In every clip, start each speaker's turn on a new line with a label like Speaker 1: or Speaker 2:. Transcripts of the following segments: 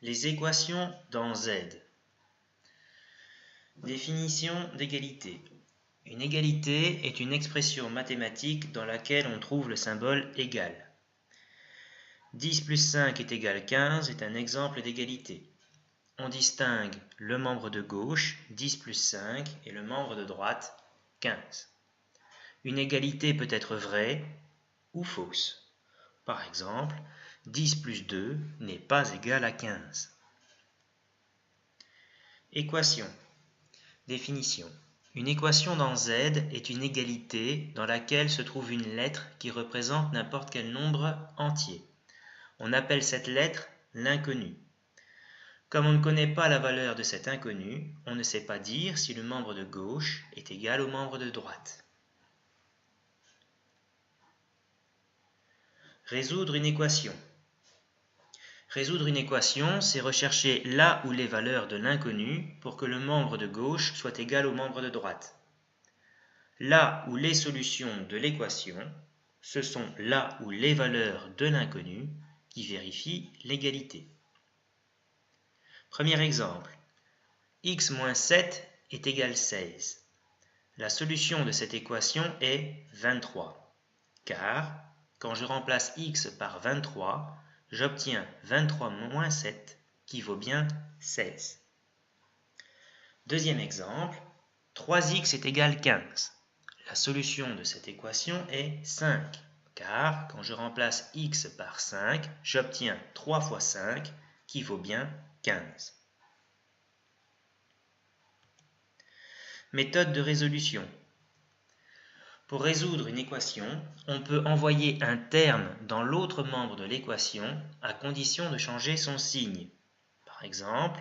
Speaker 1: Les équations dans Z. Définition d'égalité. Une égalité est une expression mathématique dans laquelle on trouve le symbole égal. 10 plus 5 est égal 15 est un exemple d'égalité. On distingue le membre de gauche, 10 plus 5, et le membre de droite, 15. Une égalité peut être vraie ou fausse. Par exemple, 10 plus 2 n'est pas égal à 15. Équation. Définition. Une équation dans Z est une égalité dans laquelle se trouve une lettre qui représente n'importe quel nombre entier. On appelle cette lettre l'inconnu. Comme on ne connaît pas la valeur de cet inconnu, on ne sait pas dire si le membre de gauche est égal au membre de droite. Résoudre une équation. Résoudre une équation, c'est rechercher là où les valeurs de l'inconnu pour que le membre de gauche soit égal au membre de droite. Là où les solutions de l'équation, ce sont là où les valeurs de l'inconnu qui vérifient l'égalité. Premier exemple, x moins 7 est égal 16. La solution de cette équation est 23, car quand je remplace x par 23, j'obtiens 23 moins 7 qui vaut bien 16. Deuxième exemple, 3x est égal 15. La solution de cette équation est 5, car quand je remplace x par 5, j'obtiens 3 fois 5 qui vaut bien 15. Méthode de résolution. Pour résoudre une équation, on peut envoyer un terme dans l'autre membre de l'équation à condition de changer son signe. Par exemple,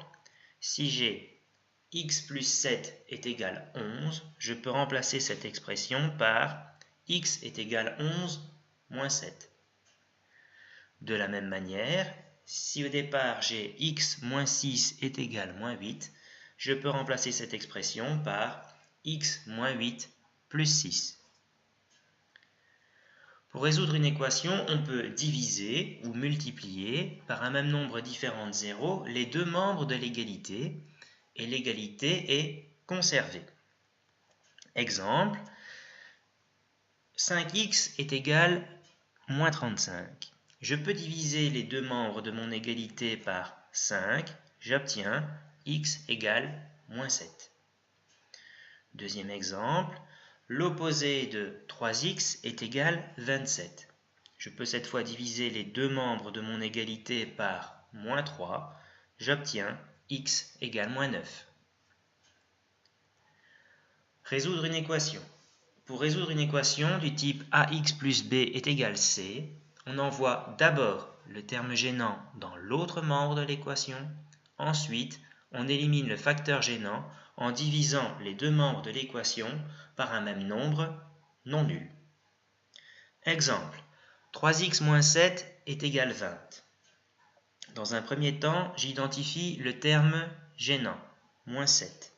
Speaker 1: si j'ai x plus 7 est égal 11, je peux remplacer cette expression par x est égal 11 moins 7. De la même manière, si au départ j'ai x moins 6 est égal moins 8, je peux remplacer cette expression par x moins 8 plus 6. Pour résoudre une équation, on peut diviser ou multiplier par un même nombre différent de zéros les deux membres de l'égalité, et l'égalité est conservée. Exemple, 5x est égal moins 35. Je peux diviser les deux membres de mon égalité par 5, j'obtiens x égale moins 7. Deuxième exemple, l'opposé de 3x est égal 27. Je peux cette fois diviser les deux membres de mon égalité par moins 3, j'obtiens x égale moins 9. Résoudre une équation. Pour résoudre une équation du type ax plus b est égal c, on envoie d'abord le terme gênant dans l'autre membre de l'équation, ensuite on élimine le facteur gênant en divisant les deux membres de l'équation par un même nombre non nul. Exemple, 3x moins 7 est égal 20. Dans un premier temps, j'identifie le terme gênant, moins 7.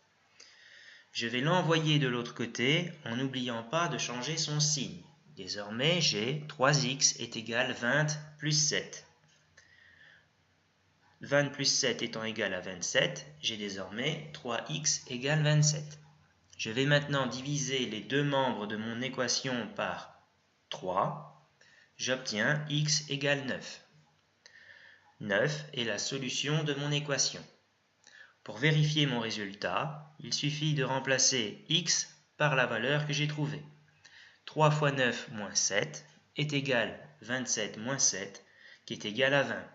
Speaker 1: Je vais l'envoyer de l'autre côté en n'oubliant pas de changer son signe. Désormais, j'ai 3x est égal 20 plus 7. 20 plus 7 étant égal à 27, j'ai désormais 3x égale 27. Je vais maintenant diviser les deux membres de mon équation par 3. J'obtiens x égale 9. 9 est la solution de mon équation. Pour vérifier mon résultat, il suffit de remplacer x par la valeur que j'ai trouvée. 3 fois 9 moins 7 est égal à 27 moins 7 qui est égal à 20.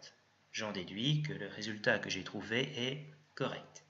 Speaker 1: J'en déduis que le résultat que j'ai trouvé est correct.